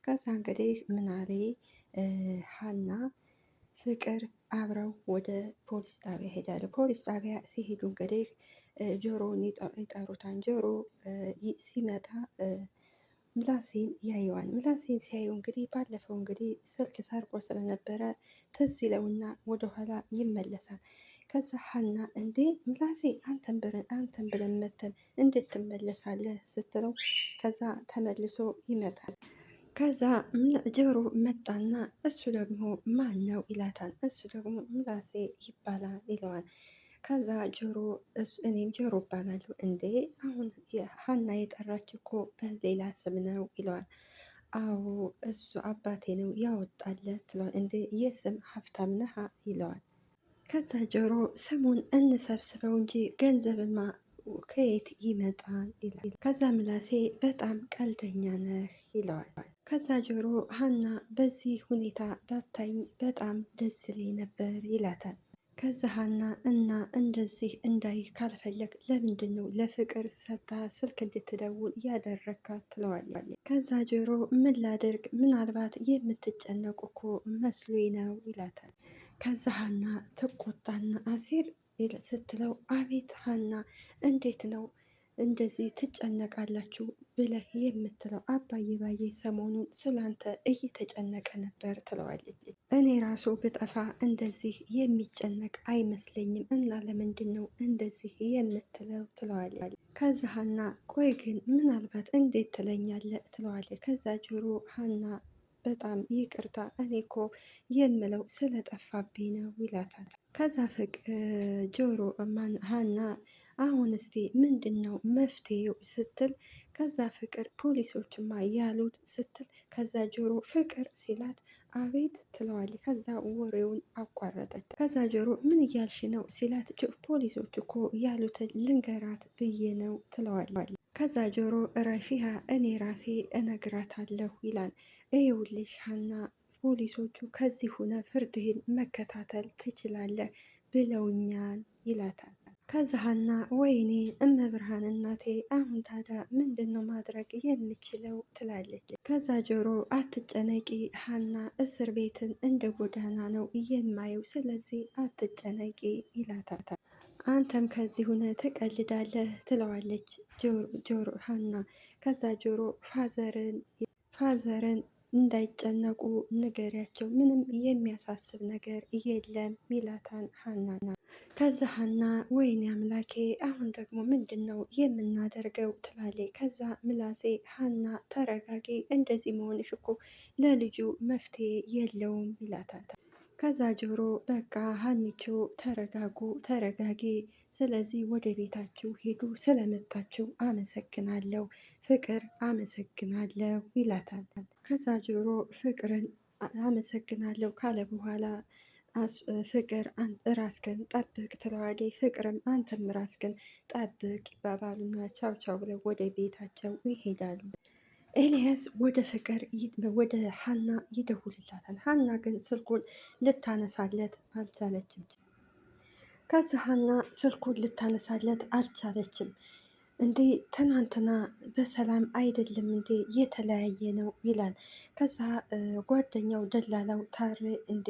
ከዛ እንግዲህ ምናሌ ሀና ፍቅር አብረው ወደ ፖሊስ ጣቢያ ሄዳሉ። ፖሊስ ጣቢያ ሲሄዱ እንግዲህ ጆሮውን ይጠሩታል። ጆሮ ሲመጣ ምላሴን ያየዋል። ምላሴን ሲያዩ እንግዲህ ባለፈው እንግዲህ ስልክ ሰርቆ ስለነበረ ትዝ ይለውና ወደኋላ ይመለሳል። ከዛ ሀና እንዴ ምላሴ አንተን ብለን መተን እንዴት ትመለሳለህ ስትለው ከዛ ተመልሶ ይመጣል። ከዛ ጆሮ መጣና እሱ ደግሞ ማን ነው ይላታል። እሱ ደግሞ ምላሴ ይባላል ይለዋል። ከዛ ጆሮ እኔም ጆሮ እባላለሁ። እንዴ አሁን ሀና የጠራች እኮ በሌላ ስም ነው ይለዋል። አዎ እሱ አባቴ ነው ያወጣለት ትለዋል። እንዴ የስም ሀብታም ነህ ይለዋል። ከዛ ጆሮ ስሙን እንሰብስበው እንጂ ገንዘብማ ከየት ይመጣል ይላል። ከዛ ምላሴ በጣም ቀልደኛ ነህ ይለዋል። ከዛ ጆሮ ሀና በዚህ ሁኔታ ባታኝ በጣም ደስ ይለኝ ነበር ይላታል። ከዛ ሀና እና እንደዚህ እንዳይ ካልፈለግ ለምንድን ነው ለፍቅር ሰታ ስልክ እንድትደውል ያደረካት ትለዋለች። ከዛ ጆሮ ምን ላድርግ ምናልባት የምትጨነቁ እኮ መስሎኝ ነው ይላታል። ከዛ ሀና ትቆጣና አሲር ስትለው አቤት ሀና እንዴት ነው እንደዚህ ትጨነቃላችሁ ብለህ የምትለው? አባዬ ባዬ ሰሞኑን ስላንተ እየተጨነቀ ነበር ትለዋለች። እኔ ራሱ ብጠፋ እንደዚህ የሚጨነቅ አይመስለኝም እና ለምንድን ነው እንደዚህ የምትለው ትለዋለች። ከዛ ሀና ቆይ ግን ምናልባት እንዴት ትለኛለህ ትለዋለች። ከዛ ጆሮ ሀና በጣም ይቅርታ እኔ እኮ የምለው ስለጠፋብኝ ነው ይላታል። ከዛ ጆሮ ሀና አሁን እስቲ ምንድን ነው መፍትሄው ስትል ከዛ ፍቅር ፖሊሶችማ ያሉት ስትል ከዛ ጆሮ ፍቅር ሲላት አቤት ትለዋለች። ከዛ ወሬውን አቋረጠች። ከዛ ጆሮ ምን እያልሽ ነው ሲላት ፖሊሶች እኮ ያሉትን ልንገራት ብዬ ነው ትለዋለች። ከዛ ጆሮ ረፊሃ እኔ ራሴ እነግራታለሁ ይላል። ይኸውልሽ ሀና ፖሊሶቹ ከዚህ ሆነ ፍርድህን መከታተል ትችላለህ ብለውኛል ይላታል። ከዛ ሀና ወይኔ እመብርሃን እናቴ አሁን ታዲያ ምንድን ነው ማድረግ የምችለው ትላለች። ከዛ ጆሮ አትጨነቂ ሀና እስር ቤትን እንደ ጎዳና ነው የማየው ስለዚህ አትጨነቂ ይላታል። አንተም ከዚህ ሆነ ትቀልዳለህ ትለዋለች ጆሮ ሀና። ከዛ ጆሮ ፋዘርን እንዳይጨነቁ ንገሪያቸው ምንም የሚያሳስብ ነገር የለም ይላታል ሀናና። ከዛ ሀና ወይኔ አምላኬ አሁን ደግሞ ምንድን ነው የምናደርገው ትላለች። ከዛ ምላሴ ሀና ተረጋጊ እንደዚህ መሆንሽ እኮ ለልጁ መፍትሄ የለውም ይላታል። ከዛ ጆሮ በቃ ሀኒቾ ተረጋጊ ስለዚህ ወደ ቤታችሁ ሄዱ ስለመጣችሁ አመሰግናለሁ ፍቅር አመሰግናለሁ ይላታል። ከዛ ጆሮ ፍቅርን አመሰግናለሁ ካለ በኋላ ፍቅር ራስህን ጠብቅ ትለዋለች። ፍቅርም አንተም ራስህን ጠብቅ ይባባሉና ቻው ቻው ብለው ወደ ቤታቸው ይሄዳሉ። ኤልያስ ወደ ሀና ይደውልላታል። ሀና ግን ስልኩን ልታነሳለት አልቻለችም። ከዛ ሀና ስልኩን ልታነሳለት አልቻለችም። እንዴ ትናንትና በሰላም አይደለም እንዴ የተለያየ ነው ይላል። ከዛ ጓደኛው ደላላው ታሬ እንዴ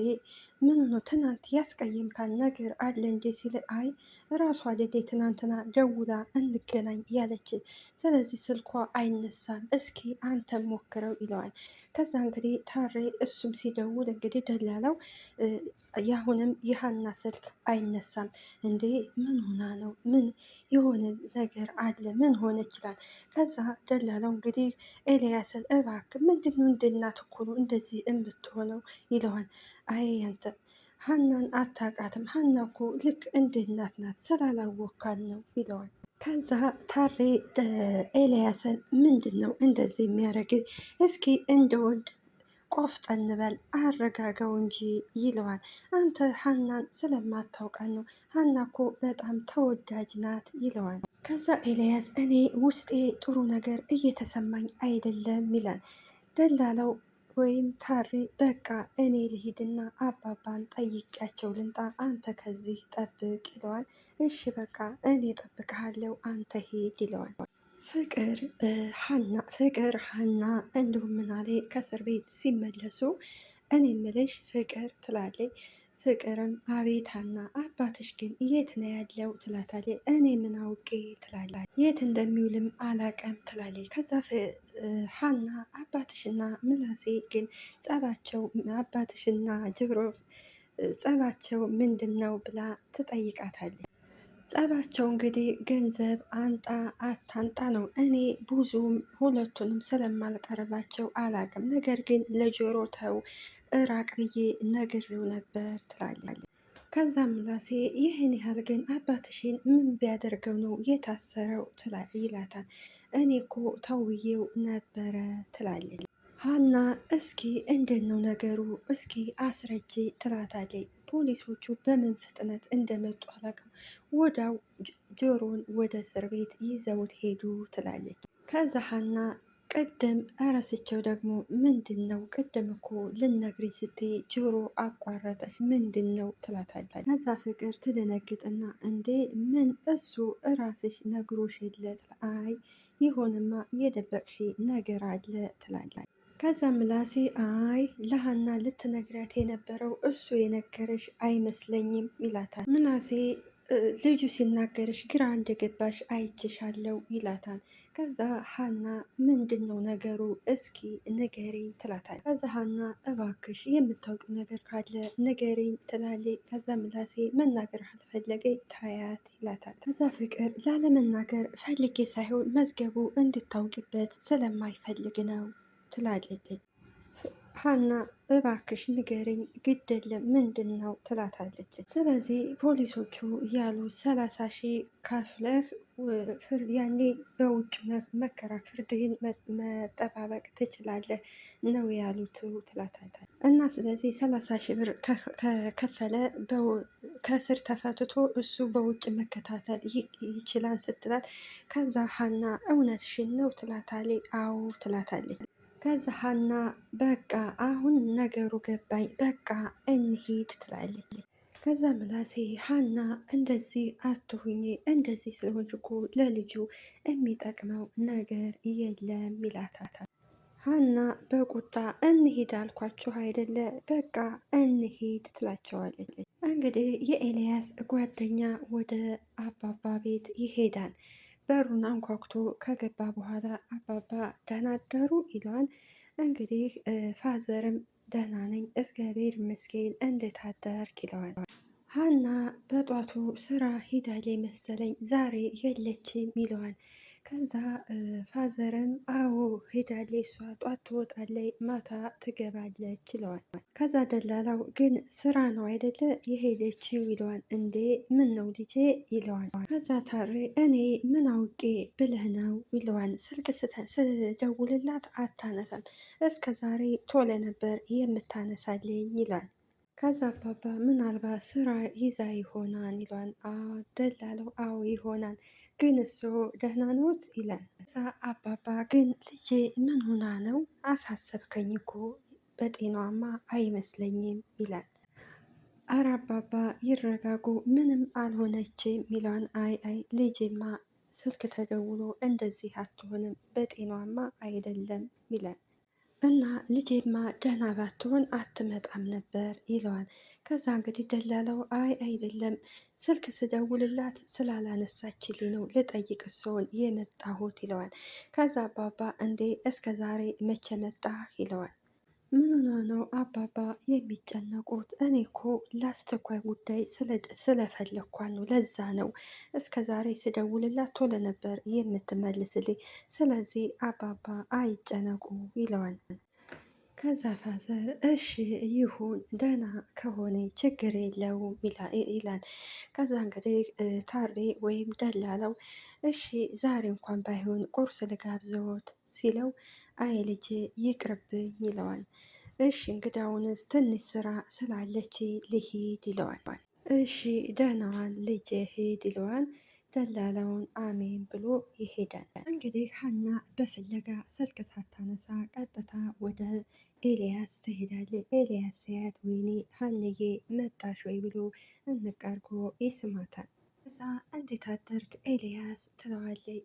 ምን ነው ትናንት ያስቀየምካል ነገር አለ እንዴ ሲል አይ ራሷ አይደል ትናንትና ደውላ እንገናኝ ያለች ስለዚህ ስልኳ አይነሳም እስኪ አንተ ሞክረው ይለዋል። ከዛ እንግዲህ ታሬ እሱም ሲደውል እንግዲህ ደላላው ያሁንም የሀና ስልክ አይነሳም። እንዴ ምን ሆና ነው ምን የሆነ ነገር አለ ምን ሆነ ይችላል። ከዛ ደላላው እንግዲህ ኤልያስን እባክህ ምንድነው እንደ እናት እኮ ነው እንደዚህ የምትሆነው ይለዋል። አይ አንተ ሀናን አታውቃትም ሀና እኮ ልክ እንደ እናት ናት ስላላወካት ነው ይለዋል። ከዛ ታሬ ኤልያስን ምንድን ነው እንደዚህ የሚያደርግ እስኪ እንደ ወንድ ቆፍጠን በል አረጋጋው እንጂ ይለዋል። አንተ ሀናን ስለማታውቃት ነው ሀና እኮ በጣም ተወዳጅ ናት ይለዋል። ከዛ ኤልያስ እኔ ውስጤ ጥሩ ነገር እየተሰማኝ አይደለም ይላል። ደላላው ወይም ታሬ በቃ እኔ ልሂድና አባባን ጠይቂያቸው ልንጣ አንተ ከዚህ ጠብቅ ይለዋል። እሺ በቃ እኔ ጠብቅሃለሁ አንተ ሂድ ይለዋል። ፍቅር ሀና እንዲሁም ምናሌ ከእስር ቤት ሲመለሱ እኔ ምልሽ ፍቅር ትላለች። ፍቅርም አቤት ሀና አባትሽ ግን የት ነው ያለው ትላታለች። እኔ ምን አውቄ ትላለች። የት እንደሚውልም አላቀም ትላለች። ከዛ ሀና አባትሽና ምላሴ ግን ጸባቸው አባትሽና ጅብሮ ጸባቸው ምንድን ነው ብላ ትጠይቃታለች። ጸባቸው እንግዲህ ገንዘብ አንጣ አታንጣ ነው። እኔ ብዙም ሁለቱንም ስለማልቀርባቸው አላቅም፣ ነገር ግን ለጆሮ ተው እራቅ ብዬ ነግሬው ነበር ትላለች። ከዛም ምላሴ ይህን ያህል ግን አባትሽን ምን ቢያደርገው ነው የታሰረው ይላታል። እኔ እኮ ተውዬው ነበረ ትላለች። ሀና እስኪ እንዴት ነው ነገሩ እስኪ አስረጂ ትላታለች። ፖሊሶቹ በምን ፍጥነት እንደመጡ አላውቅም፣ ወዳው ጆሮን ወደ እስር ቤት ይዘውት ሄዱ ትላለች። ከዛ ሀና ቅድም እረስቸው ደግሞ ምንድን ነው ቅድም እኮ ልነግሪኝ ስትይ ጆሮ አቋረጠች ምንድን ነው ትላታለች። ከዛ ፍቅር ትደነግጥና እንዴ ምን እሱ እራስሽ ነግሮሽ የለ አይ ይሆንማ የደበቅሽ ነገር አለ ትላለች። ከዛ ምላሴ አይ ለሀና ልትነግሪያት የነበረው እሱ የነገረሽ አይመስለኝም ይላታል። ምላሴ ልጁ ሲናገርሽ ግራ እንደገባሽ አይችሻለው ይላታል። ከዛ ሀና ምንድን ነው ነገሩ እስኪ ንገሪኝ ትላታል። ከዛ ሀና እባክሽ የምታውቂው ነገር ካለ ንገሪኝ ትላለች። ከዛ ምላሴ መናገር አልፈለገ ታያት ይላታል። ከዛ ፍቅር ላለመናገር ፈልጌ ሳይሆን መዝገቡ እንድታውቂበት ስለማይፈልግ ነው ትላለች። ሀና እባክሽ ንገሪኝ ግድ የለም ምንድን ነው ትላታለች። ስለዚህ ፖሊሶቹ ያሉ 30,000 ከፍለህ ያኔ በውጭ ፍርድህን መጠባበቅ ትችላለህ ነው ያሉት ትላታለች። እና ስለዚህ 30,000 ብር ከከፈለ ከስር ተፈትቶ እሱ በውጭ መከታተል ይችላል ስትላት፣ ከዛ ሀና እውነትሽን ነው ትላታለች። አዎ ትላታለች። ከዛ ሀና በቃ አሁን ነገሩ ገባኝ በቃ እንሂድ ትላለች። ከዛ ምላሴ ሀና እንደዚህ አትሁኝ እንደዚህ ስለሆንሽ እኮ ለልጁ የሚጠቅመው ነገር የለም ይላታል። ሀና በቁጣ እንሂድ አልኳችሁ አይደለ በቃ እንሂድ ትላቸዋለች። እንግዲህ የኤልያስ ጓደኛ ወደ አባባ ቤት ይሄዳል። በሩን አንኳኩቶ ከገባ በኋላ አባባ ደህና አደሩ ይለዋል። እንግዲህ ፋዘርም ደህና ነኝ እግዚአብሔር ይመስገን እንዴት አደርክ ይለዋል። ሀና በጧቱ ስራ ሂዳለች መሰለኝ ዛሬ የለችም ይለዋል። ከዛ ፋዘርም አዎ ሄዳለች እሷ ጧት ትወጣለች ማታ ትገባለች ይለዋል። ከዛ ደላላው ግን ስራ ነው አይደለ የሄደችው ይለዋል። እንዴ ምን ነው ልጄ ይለዋል። ከዛ ታሬ እኔ ምን አውቄ ብለህ ነው ይለዋል። ስልክ ስደውልላት አታነሳም እስከ ዛሬ ቶሎ ነበር የምታነሳልኝ ይላል። ከዛ አባባ ምናልባት ስራ ይዛ ይሆናል ይለዋል። ደላለው አዎ ይሆናል ግን እሱ ደህና ኖት ይላል። ከዛ አባባ ግን ልጄ ምን ሆና ነው አሳሰብከኝ እኮ በጤናማ አይመስለኝም ይላል። አረ አባባ ይረጋጉ ምንም አልሆነችም ይለዋል። አይ ልጄማ ስልክ ተደውሎ እንደዚህ አትሆንም በጤናማ አይደለም ይላል። እና ልጄማ ደህና ባትሆን አትመጣም ነበር ይለዋል። ከዛ እንግዲህ ደላለው አይ አይደለም ስልክ ስደውልላት ስላላነሳችልኝ ነው ልጠይቅ ሰውን የመጣሁት ይለዋል። ከዛ አባባ እንዴ እስከ ዛሬ መቼ መጣ ይለዋል። ምን ሆነ ነው አባባ የሚጨነቁት? እኔ እኮ ለአስቸኳይ ጉዳይ ስለፈለኳት ነው ለዛ ነው እስከ ዛሬ ስደውልላት ቶሎ ነበር የምትመልስልኝ። ስለዚህ አባባ አይጨነቁ ይለዋል። ከዛ ፋዘር እሺ ይሁን ደህና ከሆነ ችግር የለውም ይላል። ከዛ እንግዲህ ታሬ ወይም ደላለው እሺ ዛሬ እንኳን ባይሆን ቁርስ ልጋብዘዎት ሲለው አይ ልጄ ይቅርብኝ ይለዋል። እሺ እንግዳውንስ ትንሽ ስራ ስላለች ልሂድ ይለዋል። እሺ ደህናዋን ልጄ ሂድ ይለዋል። ደላላውን አሜን ብሎ ይሄዳል። እንግዲህ ሀና በፍለጋ ስልክ ሳታነሳ ቀጥታ ወደ ኤልያስ ትሄዳለች። ኤልያስ ሲያት ወይኔ ሀንዬ መጣሽ ወይ ብሎ እንቃርጎ ይስማታል። እዛ እንዴት አደርግ ኤልያስ ትለዋለች።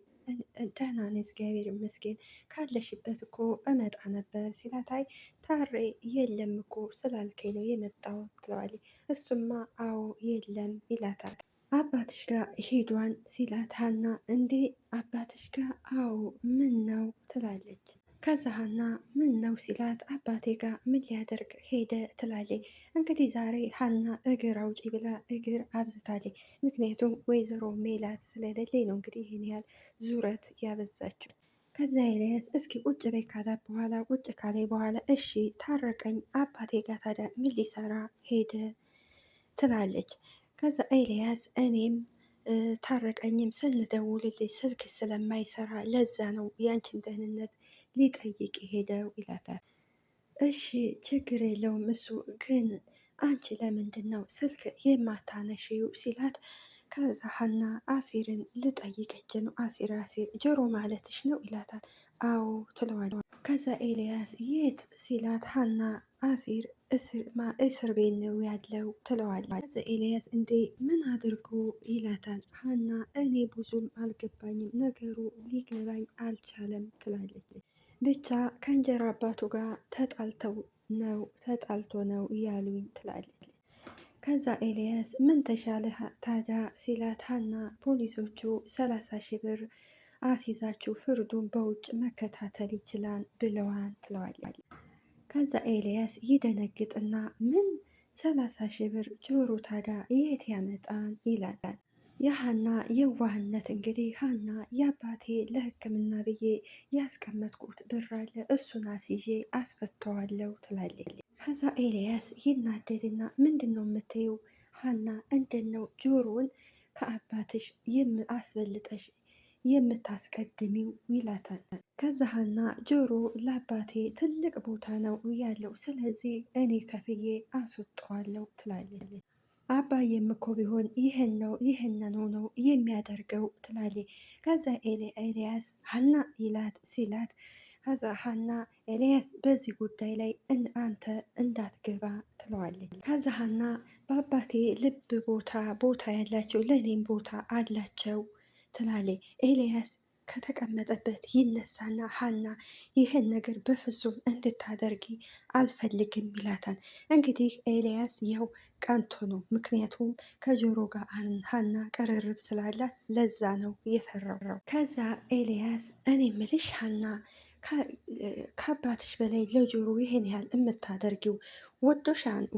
ደህና ነኝ እግዚአብሔር ይመስገን፣ ካለሽበት እኮ እመጣ ነበር ሲላት፣ አይ ታሬ የለም እኮ ስላልከኝ ነው የመጣው ትለዋለች። እሱማ አዎ የለም ይላታል። አባትሽ ጋር ሄዷን ሲላት ሀና እንዴ አባትሽ ጋር? አዎ ምን ነው ትላለች። ከዛ ሀና ምን ነው ሲላት አባቴ ጋር ምን ሊያደርግ ሄደ ትላለች። እንግዲህ ዛሬ ሀና እግር አውጪ ብላ እግር አብዝታለች። ምክንያቱም ወይዘሮ ሜላት ስለሌለኝ ነው እንግዲህ ይህን ያህል ዙረት ያበዛችው። ከዛ ኤልያስ እስኪ ቁጭ በይ ካላት በኋላ ቁጭ ካለ በኋላ እሺ ታረቀኝ አባቴ ጋር ታዲያ ምን ሊሰራ ሄደ ትላለች። ከዛ ኤልያስ እኔም ታረቀኝም ስንደውልልኝ ስልክ ስለማይሰራ ለዛ ነው ያንቺን ደህንነት ሊጠይቅ ሄደው ይላታል። እሺ ችግር የለውም እሱ ግን አንቺ ለምንድን ነው ስልክ የማታነሺው ሲላት፣ ከዛ ሀና አሲርን ልጠይቀች ነው። አሲር ጆሮ ማለትሽ ነው ይላታል። አዎ ትለዋለች። ከዛ ኤልያስ የት ሲላት ሀና አሲር እስር ቤት ነው ያለው ትለዋለች። ከዛ ኤልያስ እንዴ ምን አድርጎ ይላታል። ሀና እኔ ብዙም አልገባኝም ነገሩ ሊገባኝ አልቻለም ትላለች። ብቻ ከእንጀራ አባቱ ጋር ተጣልቶ ነው እያሉኝ ትላለች። ከዛ ኤልያስ ምን ተሻለ ታዲያ ሲላት ሀና ፖሊሶቹ 30,000 ብር አስይዛችሁ ፍርዱን በውጭ መከታተል ይችላል ብለዋን ትለዋለች። ከዛ ኤልያስ ይደነግጥና ምን 30,000 ብር ጆሮ ታዲያ የት ያመጣን ይላል። የሀና የዋህነት እንግዲህ ሀና የአባቴ ለሕክምና ብዬ ያስቀመጥኩት ብር አለ እሱን አስይዤ አስፈተዋለሁ ትላለች። ከዛ ኤልያስ ይናደድና ምንድን ነው የምትይው ሀና? እንዴት ነው ጆሮን ከአባትሽ አስበልጠሽ የምታስቀድሚው ይላታል። ከዛ ሀና ጆሮ ለአባቴ ትልቅ ቦታ ነው ያለው፣ ስለዚህ እኔ ከፍዬ አስወጣዋለሁ ትላለች። አባዬም እኮ ቢሆን ይህንን ነው የሚያደርገው ትላለች። ከዛ ኤልያስ ሀና ሲላት ከዛ ሀና ኤልያስ በዚህ ጉዳይ ላይ አንተ እንዳትገባ ትለዋለች። ከዛ ሀና በአባቴ ልብ ቦታ ያላቸው ለእኔም ቦታ አላቸው ትላለች። ኤልያስ ከተቀመጠበት ይነሳና ሀና ይህን ነገር በፍጹም እንድታደርጊ አልፈልግም ይላታል። እንግዲህ ኤልያስ ያው ቀንቶ ነው፣ ምክንያቱም ከጆሮ ጋር ሀና ቅርርብ ስላላት ለዛ ነው የፈራው። ከዛ ኤልያስ እኔ ምልሽ ሀና ከአባትሽ በላይ ለጆሮ ይሄን ያህል የምታደርጊው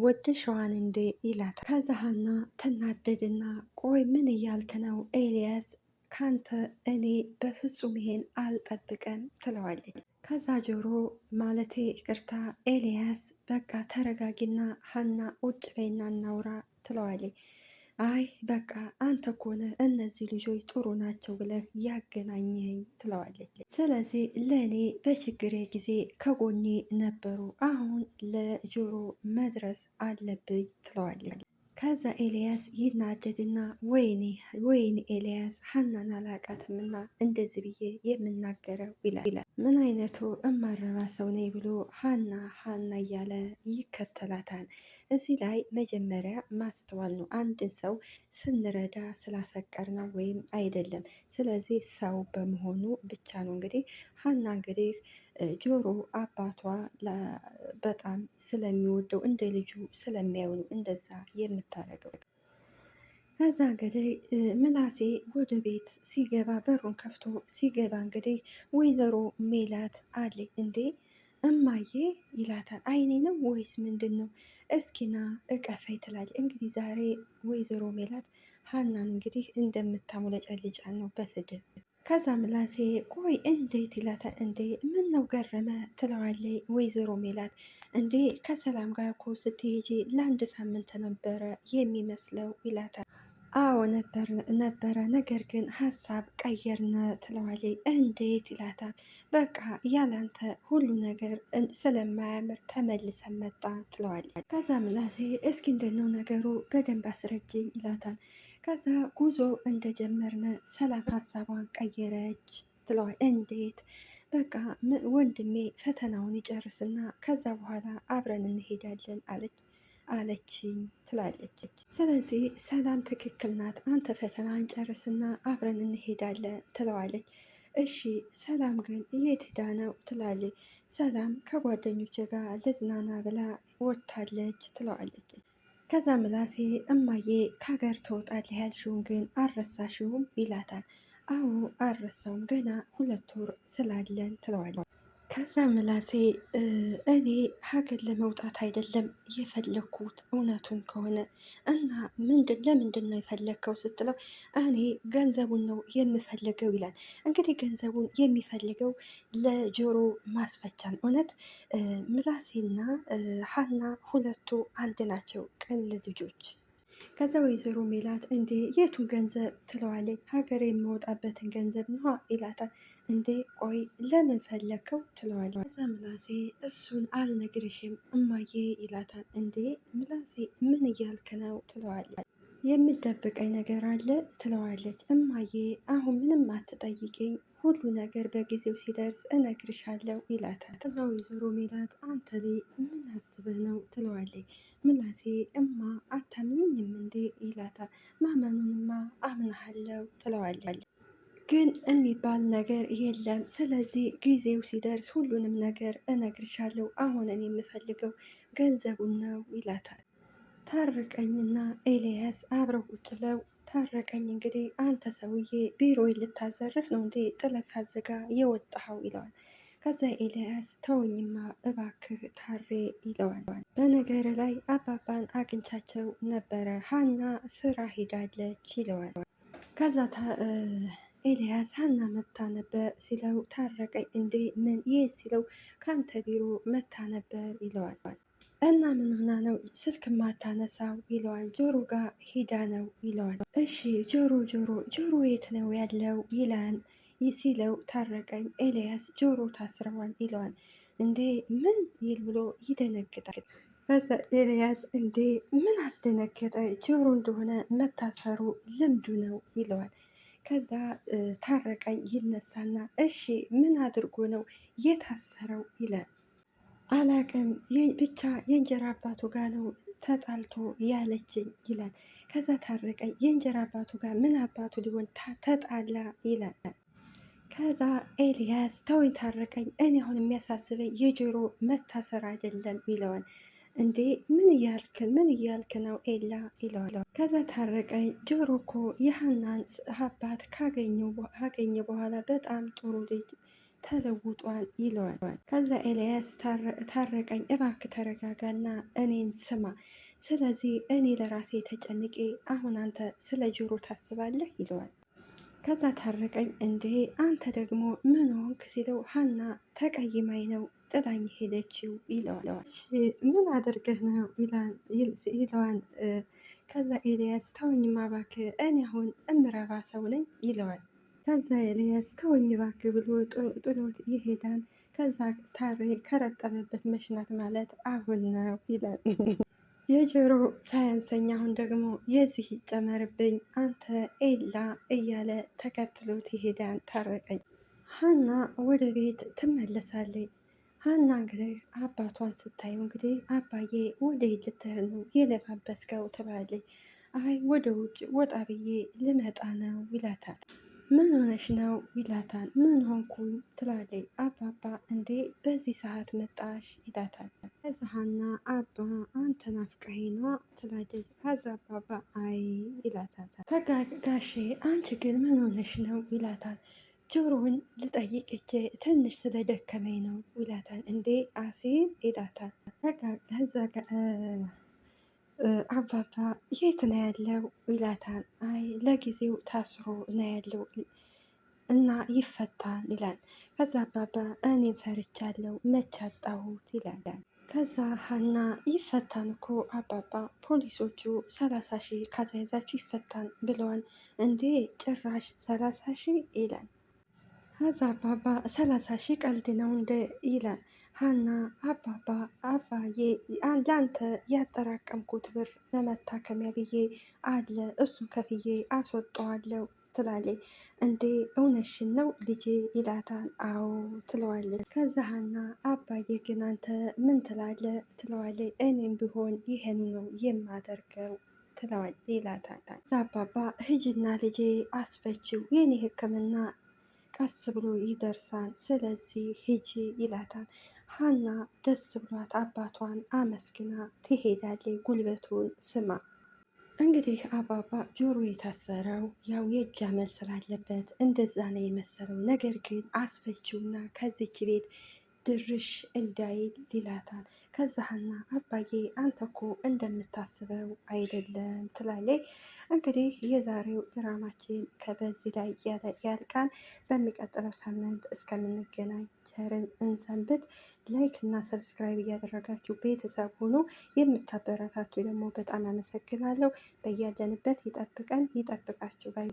ወደሸዋን እንዴ ይላታል። ከዛ ሀና ትናደድና ቆይ ምን እያልክ ነው ኤልያስ? ካንተ እኔ በፍጹም ይሄን አልጠብቀም ትለዋለች። ከዛ ጆሮ ማለቴ ይቅርታ ኤልያስ በቃ ተረጋጊና ሀና ውጭ በይና እናውራ ትለዋለች። አይ በቃ አንተ ኮነ እነዚህ ልጆች ጥሩ ናቸው ብለህ ያገናኘኝ ትለዋለች። ስለዚህ ለእኔ በችግሬ ጊዜ ከጎኔ ነበሩ፣ አሁን ለጆሮ መድረስ አለብኝ ትለዋለች። ከዛ ኤልያስ ይናደድና ወይኔ ኤልያስ ሀናን አላቃትምና እንደዚህ ብዬ የምናገረው ይላል። ምን አይነቱ እማረባ ሰው ነኝ ብሎ ሀና እያለ ይከተላታል። እዚህ ላይ መጀመሪያ ማስተዋል ነው። አንድን ሰው ስንረዳ ስላፈቀር ነው ወይም አይደለም። ስለዚህ ሰው በመሆኑ ብቻ ነው። እንግዲህ ሀና እንግዲህ ጆሮ አባቷ በጣም ስለሚወደው እንደ ልጁ ስለሚያዩኑ እንደዛ የምታደርገው። ከዛ እንግዲህ ምናሴ ወደ ቤት ሲገባ በሩን ከፍቶ ሲገባ እንግዲህ ወይዘሮ ሜላት አለ እንዴ እማዬ ይላታል። አይኔ ነው ወይስ ምንድን ነው? እስኪና እቀፈይ ትላለች። እንግዲህ ዛሬ ወይዘሮ ሜላት ሀናን እንግዲህ እንደምታሙለጨልጫ ነው በስድብ። ከዛ ምላሴ ቆይ እንዴት ይላታል። እንዴ ምን ነው ገረመ ትለዋለች ወይዘሮ ሜላት። እንዴ ከሰላም ጋር እኮ ስትሄጂ ለአንድ ሳምንት ነበረ የሚመስለው ይላታል። አዎ ነበረ፣ ነገር ግን ሀሳብ ቀየርነ ትለዋለች። እንዴት ይላታል። በቃ ያላንተ ሁሉ ነገር ስለማያምር ተመልሰን መጣ ትለዋለች። ከዛ ምላሴ እስኪ እንደነው ነገሩ በደንብ አስረጅኝ ይላታል። ከዛ ጉዞ እንደጀመርነ ሰላም ሀሳቧን ቀየረች ትለዋል። እንዴት? በቃ ወንድሜ ፈተናውን ይጨርስና ከዛ በኋላ አብረን እንሄዳለን አለችኝ ትላለች። ስለዚህ ሰላም ትክክል ናት፣ አንተ ፈተናን ጨርስና አብረን እንሄዳለን ትለዋለች። እሺ ሰላም ግን የት ሄዳ ነው ትላለች። ሰላም ከጓደኞች ጋር ልዝናና ብላ ወጥታለች ትለዋለች። ከዛ ምላሴ እማዬ ከሀገር ትወጣለህ ያልሽውን ግን አልረሳሽውም ይላታል። አዎ አልረሳውም ገና 2 ወር ስላለን ትለዋለች። ከዛ ምላሴ እኔ ሀገር ለመውጣት አይደለም የፈለግኩት እውነቱን ከሆነ እና ለምንድን ነው የፈለግከው ስትለው እኔ ገንዘቡን ነው የምፈልገው ይላል። እንግዲህ ገንዘቡን የሚፈልገው ለጆሮ ማስፈቻን እውነት ምላሴና ሀና ሁለቱ አንድ ናቸው፣ ቅን ልጆች። ከዛ ወይዘሮ ሜላት እንዴ የቱን ገንዘብ ትለዋለች። ሀገር የምወጣበትን ገንዘብ ነዋ ይላታል። እንዴ ቆይ ለምን ፈለግከው ትለዋለች። ከዛ ምላሴ እሱን አልነግርሽም እማዬ ይላታል። እንዴ ምላሴ ምን እያልክ ነው ትለዋለች። የምደብቀኝ ነገር አለ ትለዋለች። እማዬ አሁን ምንም አትጠይቅኝ፣ ሁሉ ነገር በጊዜው ሲደርስ እነግርሻለሁ ይላታል። ከዛ ወይዘሮ ሜላት አንተ ላይ ምን አስበህ ነው ትለዋለች። ምላሴ እማ አታምኝም እንዴ ይላታል። ማመኑንማ አምናሃለሁ ትለዋለች። ግን የሚባል ነገር የለም። ስለዚህ ጊዜው ሲደርስ ሁሉንም ነገር እነግርሻለሁ። አሁን እኔ የምፈልገው ገንዘቡን ነው ይላታል። ታረቀኝና ኤልያስ አብረው ቁጭ ብለው ታረቀኝ እንግዲህ አንተ ሰውዬ ቢሮ ልታዘርፍ ነው እንዴ ጥለህ ሳትዘጋ የወጣኸው ይለዋል። ከዛ ኤልያስ ተወኝማ እባክህ ታሬ ይለዋል። በነገር ላይ አባባን አግኝቻቸው ነበረ፣ ሀና ስራ ሄዳለች ይለዋል። ከዛ ኤልያስ ሀና መታ ነበር ሲለው ታረቀኝ እንዴ ምን የት ሲለው ከአንተ ቢሮ መታ ነበር ይለዋል። እና ምን ሆና ነው ስልክ ማታነሳው ይለዋል። ጆሮ ጋር ሂዳ ነው ይለዋል። እሺ ጆሮ የት ነው ያለው ይላል ሲለው ታረቀኝ ኤልያስ ጆሮ ታስረዋል ይለዋል። እንዴ ምን ይል ብሎ ይደነግጣል። ከዛ ኤልያስ እንዴ ምን አስደነገጠ ጆሮ እንደሆነ መታሰሩ ልምዱ ነው ይለዋል። ከዛ ታረቀኝ ይነሳና እሺ ምን አድርጎ ነው የታሰረው ይላል። አላቅም ብቻ የእንጀራ አባቱ ጋር ነው ተጣልቶ ያለችኝ ይላል። ከዛ ታረቀኝ የእንጀራ አባቱ ጋር ምን አባቱ ሊሆን ተጣላ ይላል። ከዛ ኤልያስ ተወኝ ታረቀኝ፣ እኔ አሁን የሚያሳስበኝ የጆሮ መታሰር አይደለም ይለዋል። እንዴ ምን እያልክ ነው ኤላ ይለዋል። ከዛ ታረቀኝ ጆሮ እኮ የሀናን አባት ካገኘ በኋላ በጣም ጥሩ ልጅ ተለውጧል ይለዋል። ከዛ ኤልያስ ታረቀኝ እባክህ ተረጋጋና እኔን ስማ፣ ስለዚህ እኔ ለራሴ ተጨንቄ አሁን አንተ ስለ ጆሮ ታስባለህ ይለዋል። ከዛ ታረቀኝ እንዴ አንተ ደግሞ ምን ሆንክ ሲለው ሀና ተቀይማኝ ነው ጥላኝ ሄደችው ይለዋል። ምን አድርገህ ነው ይለዋል። ከዛ ኤልያስ ተወኝማ እባክህ እኔ አሁን እምረባ ሰው ነኝ ይለዋል። ከዛ ኤልያስ ተወኝ እባክህ ብሎ ጥሎት ይሄዳል። ከዛ ታሬ ከረጠበበት መሽናት ማለት አሁን ነው ይላል። የጆሮ ሳያንሰኝ አሁን ደግሞ የዚህ ይጨመርብኝ አንተ ኤላ እያለ ተከትሎት ይሄዳል። ታረቀኝ ሀና ወደ ቤት ትመለሳለች። ሀና እንግዲህ አባቷን ስታየው እንግዲህ አባዬ ወደ ልትሄድ ነው የለባበስከው ትላለች። አይ ወደ ውጭ ወጣ ብዬ ልመጣ ነው ይላታል። ምን ሆነሽ ነው ይላታል። ምን ሆንኩኝ ትላለች። አባባ እንዴ በዚህ ሰዓት መጣሽ ይላታል። ከዛ ሀና አባ አንተ ናፍቀኸኝ ነዋ ትላለች። ከዛ አባባ አይ ይላታል። ከጋሼ አንቺ ግን ምን ሆነሽ ነው ይላታል። ጆሮውን ልጠይቅ እጄ ትንሽ ስለደከመኝ ነው ይላታል። እንዴ አሲር ይላታል። ከዛ አባባ የት ነው ያለው ይላታል። አይ ለጊዜው ታስሮ ነው ያለው እና ይፈታል ይላል። ከዛ አባባ እኔም ፈርቻለሁ መች አጣሁት ይላል። ከዛ ሀና ይፈታን እኮ አባባ ፖሊሶቹ 30,000 ካሳያዛችሁ ይፈታን ብለዋል። እንዴ ጭራሽ 30,000 ይላል። ከዛ አባባ 30,000 ቀልድ ነው እንደ ይላል። ሀና አባዬ ለአንተ ያጠራቀምኩት ብር ለመታከሚያ ብዬ አለ እሱን ከፍዬ አስወጣዋለሁ ትላለች። እንዴ እውነሽን ነው ልጄ ይላታል። አዎ ትለዋለች። ከዛ ሀና አባዬ ግን አንተ ምን ትላለህ ትለዋለች። እኔም ቢሆን ይሄን ነው የማደርገው ይላታል። ከዛ አባባ ሂጂና ልጄ አስፈችው የኔ ሕክምና ቀስ ብሎ ይደርሳል። ስለዚህ ሂጂ ይላታል። ሀና ደስ ብሏት አባቷን አመስግና ትሄዳለች። ጉልበቱን ስማ እንግዲህ አባባ ጆሮ የታሰረው ያው የእጅ አመል ስላለበት እንደዛ ነው የመሰለው። ነገር ግን አስፈችውና ከዚች ቤት ድርሽ እንዳይል ይላታል። ከዛህና አባዬ አንተ እኮ እንደምታስበው አይደለም ትላለች። እንግዲህ የዛሬው ድራማችን ከበዚህ ላይ ያልቃል። በሚቀጥለው ሳምንት እስከምንገናኝ ቸርን እንሰንብት። ላይክ እና ሰብስክራይብ እያደረጋችሁ ቤተሰብ ሆኖ የምታበረታቱ ደግሞ በጣም አመሰግናለሁ። በያለንበት ይጠብቀን ይጠብቃችሁ ባይ